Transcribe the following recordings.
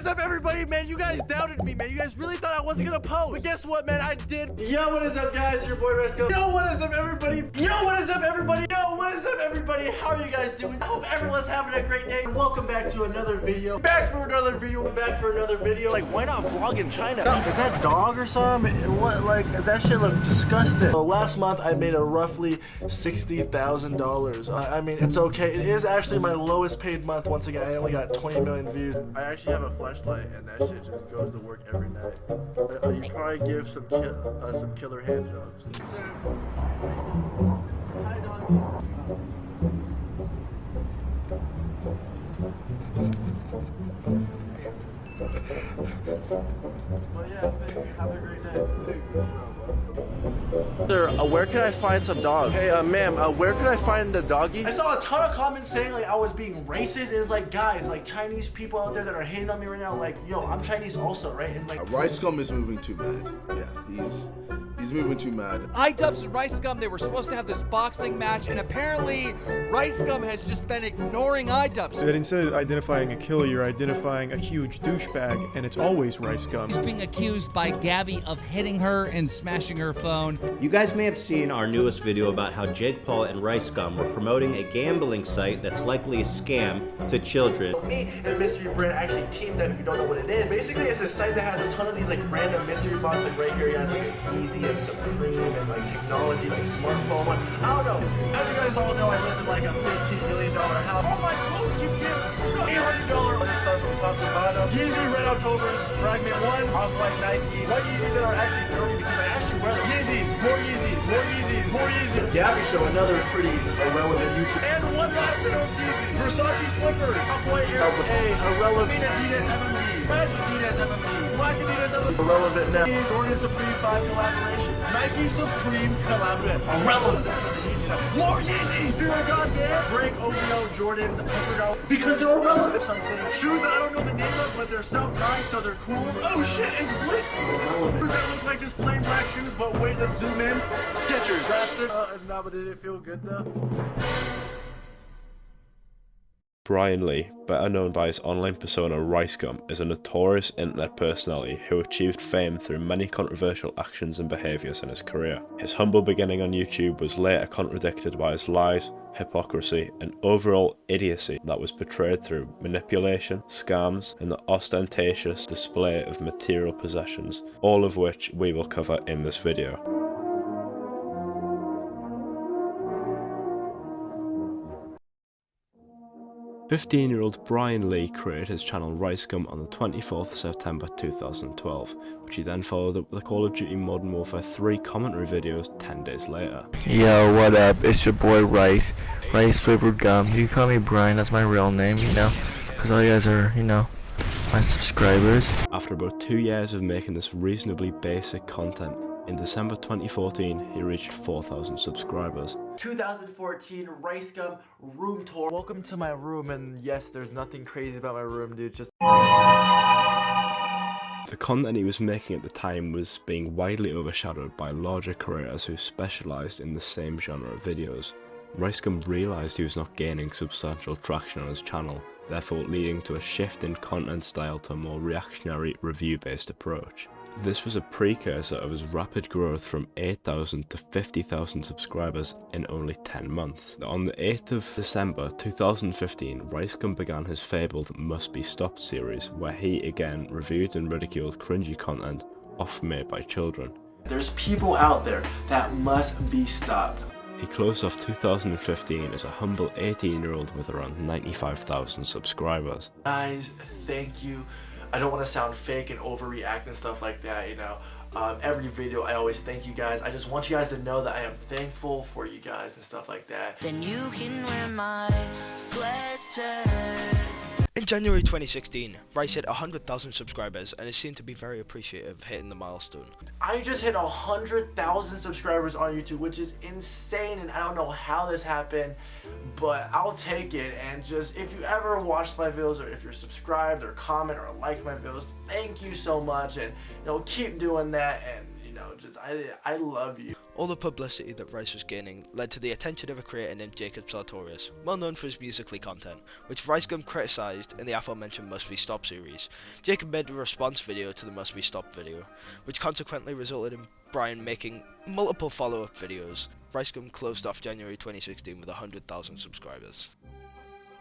is up, everybody? Man, you guys doubted me, man. You guys really thought I wasn't gonna post. But guess what, man? I did. Yo, what is up, guys? Your boy Ricegum. Yo, what is up, everybody? Yo, what is up, everybody? Yo, what is up, everybody? How are you guys doing? I hope everyone's having a great day. Welcome back to another video. Back for another video. Like, why not vlog in China? Is that dog or something? What? Like, that shit looked disgusting. So last month, I made a roughly $60,000. I mean, it's okay. It is actually my lowest paid month. Once again, I only got 20 million views. I actually have a flashlight, and that shit just goes to work every night. You probably give some killer hand jobs. Hi, doggy. Well, yeah, thank you. Have a great day. Sir, where can I find some dogs? Hey, ma'am, where can I find the doggy? I saw a ton of comments saying like I was being racist. It's like, guys, like Chinese people out there that are hating on me right now, like, yo, I'm Chinese also, right? And like, Ricegum is moving too mad. Yeah, he's moving too mad. iDubbbz and Ricegum, they were supposed to have this boxing match, and apparently Ricegum has just been ignoring iDubbbz. That instead of identifying a killer, you're identifying a huge douchebag, and it's always Ricegum. He's being accused by Gabby of hitting her and smashing her phone. You guys may have seen our newest video about how Jake Paul and Ricegum were promoting a gambling site that's likely a scam to children. Me and Mystery Brand actually teamed up. If you don't know what it is, basically it's a site that has a ton of these like random mystery boxes. Like right here, he has like a Easy and Supreme and like technology, like smartphone one. I don't know. As you guys all know, I live in like a $15 million house. All my clothes keep getting $800 when they start from top to bottom. Yeezy Red October's Fragment 1, Off-White Nike. White Yeezys that are actually dirty because I actually wear them. Yeezys, more Yeezys, more Yeezys, more Yeezys. Gabby Show, another pretty irrelevant YouTube. And one last pair of Yeezys. Versace slippers. Off-White Air. Irrelevant. Adidas MMD. Red Adidas MMD. Black Adidas MMD. Irrelevant now. Jordan Supreme 5 collaboration. Nike Supreme collaboration. Irrelevant. More Yeezys! Dear goddamn! Break OVO Jordans, because they're irrelevant. Something. Shoes that I don't know the name of, but they're self-tying, so they're cool. Oh shit, it's blink! Shoes that look like just plain black shoes, but wait, let's zoom in. Skechers. Nah, but did it feel good though? Bryan Lee, better known by his online persona Ricegum, is a notorious internet personality who achieved fame through many controversial actions and behaviours in his career. His humble beginning on YouTube was later contradicted by his lies, hypocrisy, and overall idiocy that was portrayed through manipulation, scams, and the ostentatious display of material possessions, all of which we will cover in this video. 15-year-old Bryan Lee created his channel Ricegum on the 24th September 2012, which he then followed up with the Call of Duty Modern Warfare 3 commentary videos 10 days later. Yo, what up? It's your boy Rice flavored gum. You can call me Brian, that's my real name, you know, because all you guys are, you know, my subscribers. After about 2 years of making this reasonably basic content, in December 2014, he reached 4,000 subscribers. 2014 Ricegum room tour. Welcome to my room, and yes, there's nothing crazy about my room, dude. Just the content he was making at the time was being widely overshadowed by larger creators who specialised in the same genre of videos. Ricegum realised he was not gaining substantial traction on his channel, therefore leading to a shift in content style to a more reactionary, review-based approach. This was a precursor of his rapid growth from 8,000 to 50,000 subscribers in only 10 months. On the 8th of December 2015, Ricegum began his fabled Must Be Stopped series, where he again reviewed and ridiculed cringy content often made by children. There's people out there that must be stopped. He closed off 2015 as a humble 18-year-old with around 95,000 subscribers. Guys, thank you. I don't want to sound fake and overreact and stuff like that, you know. Every video I always thank you guys. I just want you guys to know that I am thankful for you guys and stuff like that. Then you can wear my sweatshirt. In January 2016, Rice hit 100,000 subscribers and is seen to be very appreciative of hitting the milestone. I just hit 100,000 subscribers on YouTube, which is insane, and I don't know how this happened, but I'll take it. And just, if you ever watch my videos, or if you're subscribed or comment or like my videos, thank you so much, and you know, keep doing that, and you know, just I love you. All the publicity that Rice was gaining led to the attention of a creator named Jacob Sartorius, well known for his Musical.ly content, which Ricegum criticised in the aforementioned Must We Stop series. Jacob made a response video to the Must We Stop video, which consequently resulted in Bryan making multiple follow-up videos. Ricegum closed off January 2016 with 100,000 subscribers.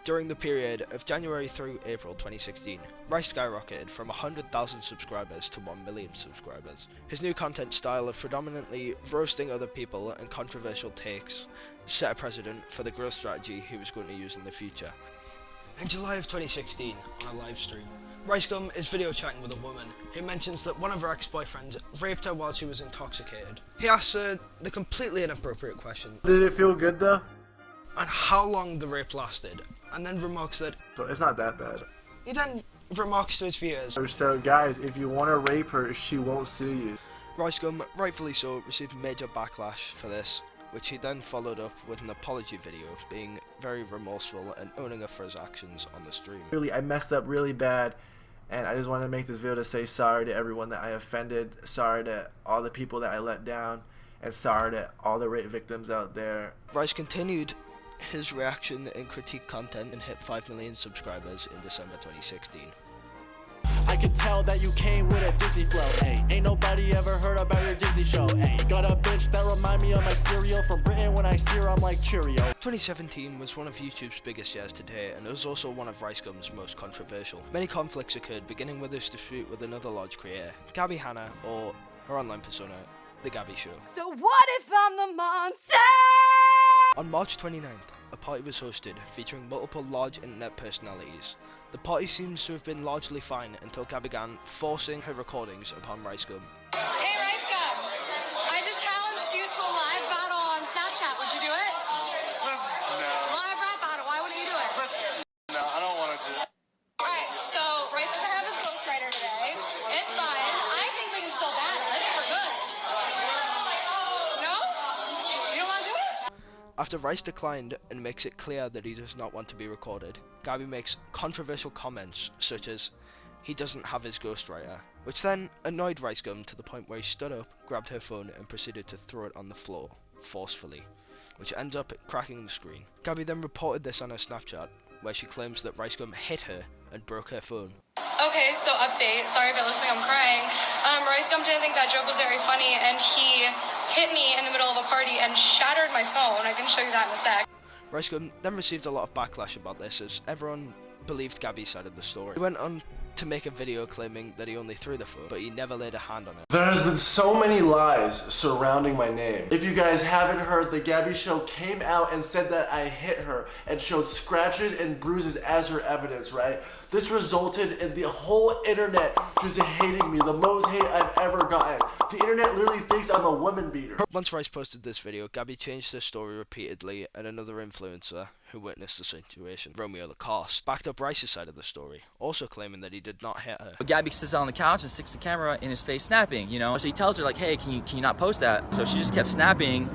During the period of January through April 2016, Rice skyrocketed from 100,000 subscribers to 1 million subscribers. His new content style of predominantly roasting other people and controversial takes set a precedent for the growth strategy he was going to use in the future. In July of 2016, on a live stream, Ricegum is video chatting with a woman who mentions that one of her ex-boyfriends raped her while she was intoxicated. He asks her the completely inappropriate question, Did it feel good though? and how long the rape lasted, and then remarks that So it's not that bad. he then remarks to his viewers, So guys, if you want to rape her, she won't sue you. Ricegum, rightfully so, received major backlash for this, which he then followed up with an apology video, being very remorseful and owning up for his actions on the stream. Really, I messed up really bad, and I just wanted to make this video to say sorry to everyone that I offended, sorry to all the people that I let down, and sorry to all the rape victims out there. Rice continued his reaction and critique content and hit 5 million subscribers in December 2016. I can tell that you came with a Disney flow, ayy. Ain't nobody ever heard about your Disney show, ayy. Got a bitch that remind me of my cereal from Britain. When I see her, I'm like Cheerio. 2017 was one of YouTube's biggest years to date, and it was also one of Ricegum's most controversial. Many conflicts occurred, beginning with his dispute with another large creator, Gabby Hanna, or her online persona, The Gabby Show. So what if I'm the monster? On March 29th, a party was hosted featuring multiple large internet personalities. The party seems to have been largely fine until Gabby began forcing her recordings upon Ricegum. Hey Ricegum, I just challenged you to a live battle on Snapchat. Would you do it? No. Live rap battle. Why wouldn't you do it? No, I don't want to do it. Alright, so Rice doesn't have his ghostwriter today. It's fine. I think we can still battle. I think we're good. No? You don't want to do it? After Rice declined and makes it clear that he does not want to be recorded, Gabby makes controversial comments such as, he doesn't have his ghostwriter, which then annoyed Ricegum to the point where he stood up, grabbed her phone and proceeded to throw it on the floor, forcefully, which ends up cracking the screen. Gabby then reported this on her Snapchat, where she claims that Ricegum hit her and broke her phone. Okay, so update. Sorry if it looks like I'm crying. Ricegum didn't think that joke was very funny, and he hit me in the middle of a party and shattered my phone. I can show you that in a sec. Ricegum then received a lot of backlash about this, as everyone believed Gabby's side of the story. He went on to make a video claiming that he only threw the phone, but he never laid a hand on it. There has been so many lies surrounding my name. If you guys haven't heard, the Gabby Show came out and said that I hit her and showed scratches and bruises as her evidence, right? This resulted in the whole internet just hating me, the most hate I've ever gotten. The internet literally thinks I'm a woman beater. Once Rice posted this video, Gabby changed her story repeatedly, and another influencer who witnessed the situation, Romeo Lacoste, backed up Rice's side of the story, also claiming that he did not hit her. Gabby sits on the couch and sticks the camera in his face snapping, you know? So he tells her like, hey, can you not post that? So she just kept snapping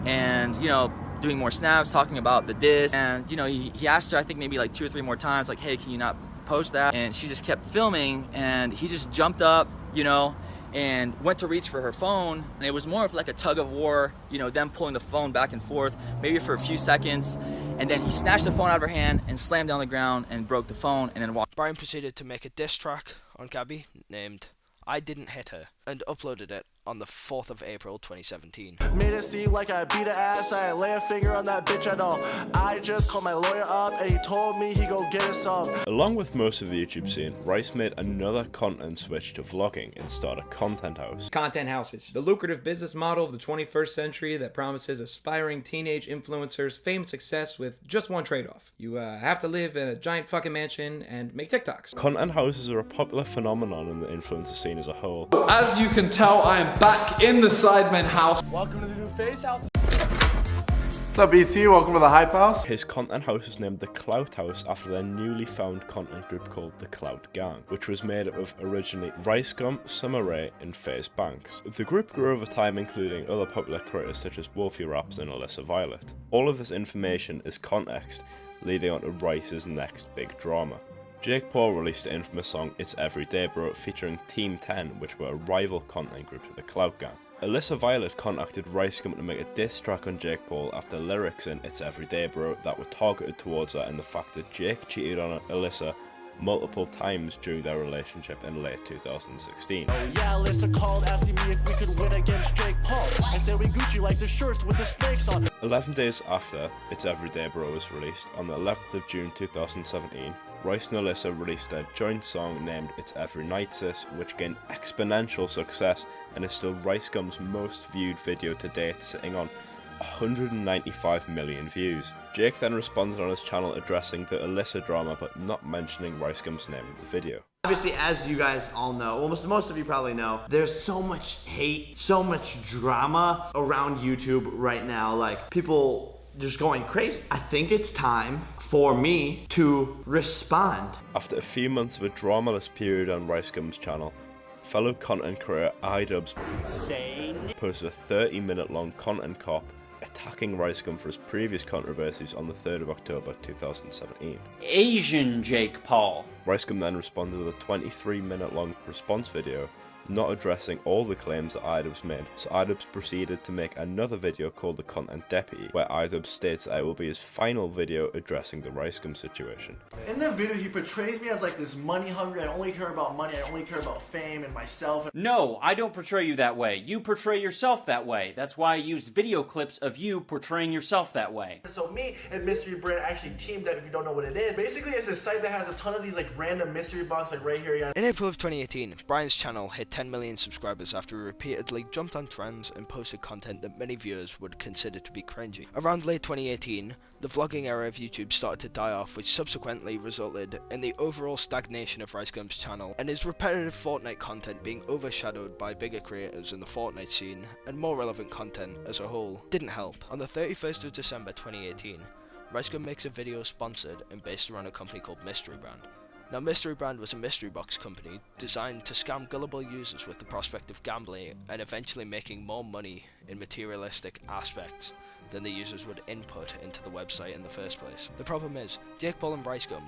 and, you know, doing more snaps, talking about the diss. And, you know, he asked her, I think maybe like 2 or 3 more times, like, hey, can you not post that? And she just kept filming, and he just jumped up, you know, and went to reach for her phone. And it was more of like a tug of war, you know, them pulling the phone back and forth, maybe for a few seconds. And then he snatched the phone out of her hand and slammed down the ground and broke the phone and then walked. Bryan proceeded to make a diss track on Gabby named I Didn't Hit Her and uploaded it on the 4th of April 2017. Made it seem like I beat her ass, I lay a finger on that bitch, I know. I just called my lawyer up and he told me he go get us some. Along with most of the YouTube scene, Rice made another content switch to vlogging and started a content house. Content houses, the lucrative business model of the 21st century that promises aspiring teenage influencers fame and success with just one trade-off. You have to live in a giant fucking mansion and make TikToks. Content houses are a popular phenomenon in the influencer scene as a whole. As you can tell, I am back in the FuzeMain house. Welcome to the new Face House. What's up, BT? Welcome to the Hype House. His content house is named the Clout House after their newly found content group called the Clout Gang, which was made up of originally Ricegum, Summer Rae, and FaZe Banks. The group grew over time, including other popular creators such as Wolfie Raps and Alyssa Violet. All of this information is context leading on to Rice's next big drama. Jake Paul released the infamous song It's Everyday Bro featuring Team 10, which were a rival content group to the Clout Gang. Alyssa Violet contacted Ricegum to make a diss track on Jake Paul after lyrics in It's Everyday Bro that were targeted towards her and the fact that Jake cheated on Alyssa multiple times during their relationship in late 2016. Oh yeah, Alyssa called asking me if we could win against Jake Paul. I said we Gucci like the shirts with the snakes on. 11 days after It's Everyday Bro was released, on the 11th of June 2017, Rice and Alyssa released a joint song named It's Every Night Sis, which gained exponential success and is still Ricegum's most viewed video to date, sitting on 195 million views. Jake then responded on his channel addressing the Alyssa drama but not mentioning Ricegum's name in the video. Obviously, as you guys all know, well, most of you probably know, there's so much hate, so much drama around YouTube right now, like people just going crazy. I think it's time for me to respond. After a few months of a dramaless period on Ricegum's channel, fellow content creator iDubbbz posted a 30-minute long content cop attacking Ricegum for his previous controversies on the 3rd of October 2017. Asian Jake Paul. Ricegum then responded with a 23-minute long response video not addressing all the claims that iDubbbz made, so iDubbbz proceeded to make another video called The Content Deputy, where iDubbbz states that it will be his final video addressing the Ricegum situation. In the video, he portrays me as like this money hungry, I only care about money, I only care about fame and myself. No, I don't portray you that way. You portray yourself that way. That's why I used video clips of you portraying yourself that way. So me and Mystery Brand actually teamed up, if you don't know what it is. Basically, it's a site that has a ton of these like random mystery boxes, like right here. Yeah. In April of 2018, Bryan's channel hit 10 million subscribers after he repeatedly jumped on trends and posted content that many viewers would consider to be cringy. Around late 2018, the vlogging era of YouTube started to die off, which subsequently resulted in the overall stagnation of Ricegum's channel and his repetitive Fortnite content being overshadowed by bigger creators in the Fortnite scene, and more relevant content as a whole didn't help. On the 31st of December 2018, Ricegum makes a video sponsored and based around a company called Mystery Brand. Now, Mystery Brand was a mystery box company designed to scam gullible users with the prospect of gambling and eventually making more money in materialistic aspects than the users would input into the website in the first place. The problem is, Jake Paul and Ricegum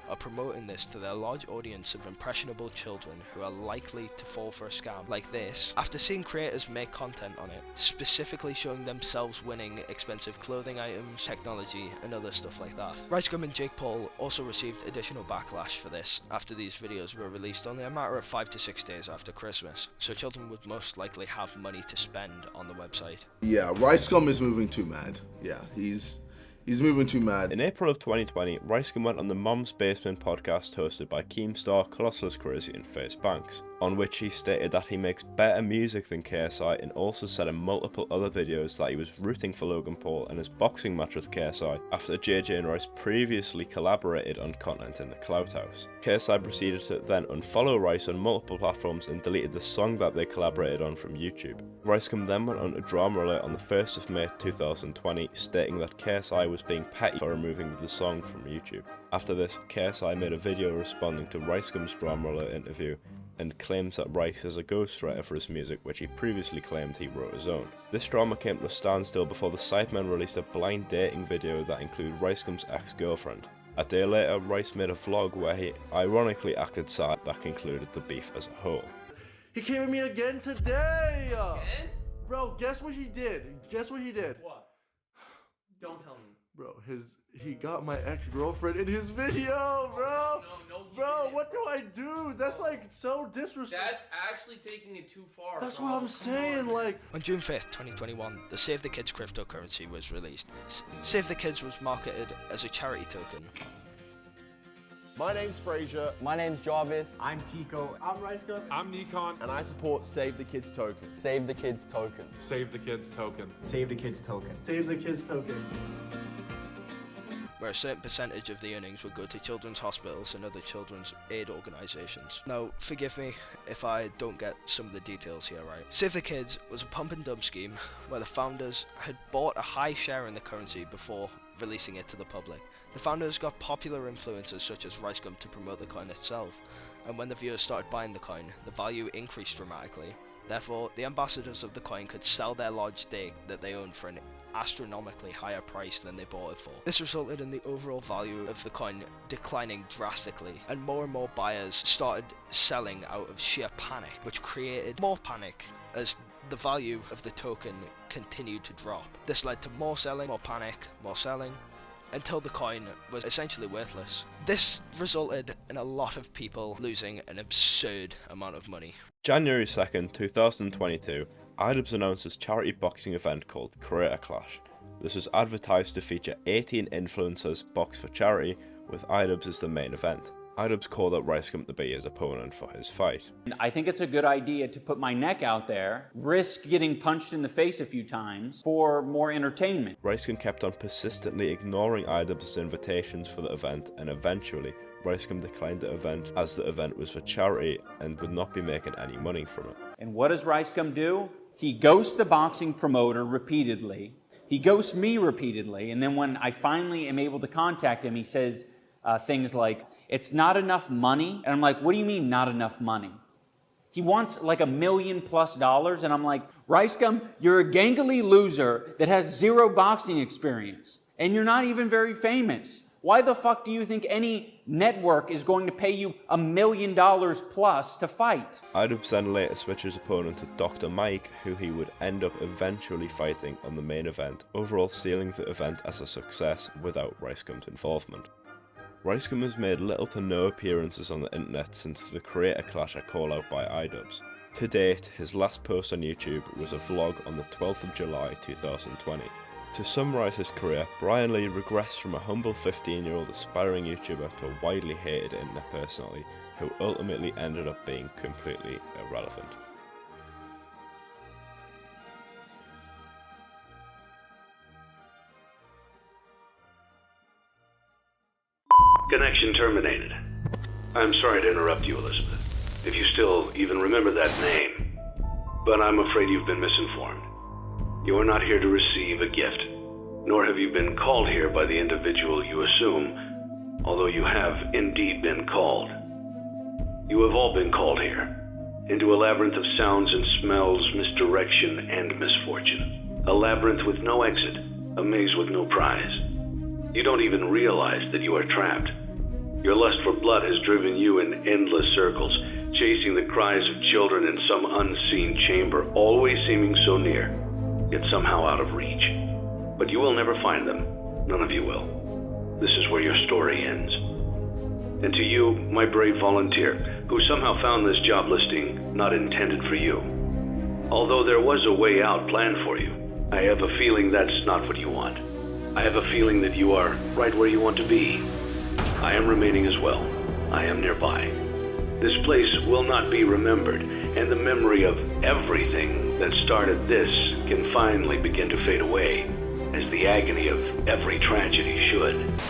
are promoting this to their large audience of impressionable children who are likely to fall for a scam like this after seeing creators make content on it, specifically showing themselves winning expensive clothing items, technology, and other stuff like that. Ricegum and Jake Paul also received additional backlash for this after these videos were released only a matter of 5 to 6 days after Christmas, so children would most likely have money to spend on the website. Yeah, Ricegum is moving too mad. Yeah, he's moving too mad. In April of 2020, Ricegum went on the Mom's Basement podcast hosted by Keemstar, Colossus Crazy, and Face Banks, on which he stated that he makes better music than KSI, and also said in multiple other videos that he was rooting for Logan Paul and his boxing match with KSI after JJ and Rice previously collaborated on content in the Clout House. KSI proceeded to then unfollow Rice on multiple platforms and deleted the song that they collaborated on from YouTube. Ricegum then went on a drama alert on the 1st of May 2020, stating that KSI was being petty for removing the song from YouTube. After this, KSI made a video responding to Ricegum's drama alert interview and claims that Rice is a ghostwriter for his music, which he previously claimed he wrote his own. This drama came to a standstill before the Sidemen released a blind dating video that included Ricegum's ex-girlfriend. A day later, Rice made a vlog where he ironically acted sad that concluded the beef as a whole. He came at me again today! Again? Bro, guess what he did? Guess what he did? What? Don't tell me. Bro, he got my ex-girlfriend in his video, bro. No, bro, what do I do? That's like so disrespectful. That's actually taking it too far. That's what I'm saying, like. On June 5th, 2021, the Save the Kids cryptocurrency was released. Save the Kids was marketed as a charity token. My name's Frazier. My name's Jarvis. I'm Tico. I'm Ricegum. I'm Nikon. And I support Save the Kids token. Save the Kids token. Save the Kids token. Save the Kids token. Save the Kids token. Where a certain percentage of the earnings would go to children's hospitals and other children's aid organisations. Now, forgive me if I don't get some of the details here right. Save the Kids was a pump and dump scheme where the founders had bought a high share in the currency before releasing it to the public. The founders got popular influencers such as Ricegum to promote the coin itself, and when the viewers started buying the coin, the value increased dramatically, Therefore, the ambassadors of the coin could sell their large stake that they owned for an astronomically higher price than they bought it for. This resulted in the overall value of the coin declining drastically, and more buyers started selling out of sheer panic, which created more panic as the value of the token continued to drop. This led to more selling, more panic, more selling, until the coin was essentially worthless. This resulted in a lot of people losing an absurd amount of money. January 2nd, 2022, iDubbbz announced his charity boxing event called Creator Clash. This was advertised to feature 18 influencers box for charity, with iDubbbz as the main event. iDubbbz called out Ricegum to be his opponent for his fight. I think it's a good idea to put my neck out there, risk getting punched in the face a few times for more entertainment. Ricegum kept on persistently ignoring iDubbbz's invitations for the event, and eventually Ricegum declined the event as the event was for charity and would not be making any money from it. And what does Ricegum do? He ghosts the boxing promoter repeatedly. He ghosts me repeatedly, and then when I finally am able to contact him, he says things like, "It's not enough money." And I'm like, "What do you mean not enough money?" He wants like $1 million+, and I'm like, "Ricegum, you're a gangly loser that has 0 boxing experience, and you're not even very famous. Why the fuck do you think any network is going to pay you $1 million+ to fight?" iDubbbz then later switched his opponent to Dr. Mike, who he would end up eventually fighting on the main event, overall sealing the event as a success without Ricegum's involvement. Ricegum has made little to no appearances on the internet since the Creator Clash call out by iDubbbz. To date, his last post on YouTube was a vlog on the 12th of July 2020. To summarise his career, Bryan Lee regressed from a humble 15-year-old aspiring YouTuber to a widely hated internet personality who ultimately ended up being completely irrelevant. Connection terminated. I'm sorry to interrupt you, Elizabeth, if you still even remember that name, but I'm afraid you've been misinformed. You are not here to receive a gift, nor have you been called here by the individual you assume, although you have indeed been called. You have all been called here, into a labyrinth of sounds and smells, misdirection and misfortune. A labyrinth with no exit, a maze with no prize. You don't even realize that you are trapped. Your lust for blood has driven you in endless circles, chasing the cries of children in some unseen chamber, always seeming so near, yet somehow out of reach. But you will never find them. None of you will. This is where your story ends. And to you, my brave volunteer, who somehow found this job listing not intended for you. Although there was a way out planned for you, I have a feeling that's not what you want. I have a feeling that you are right where you want to be. I am remaining as well. I am nearby. This place will not be remembered, and the memory of everything that started this can finally begin to fade away, as the agony of every tragedy should.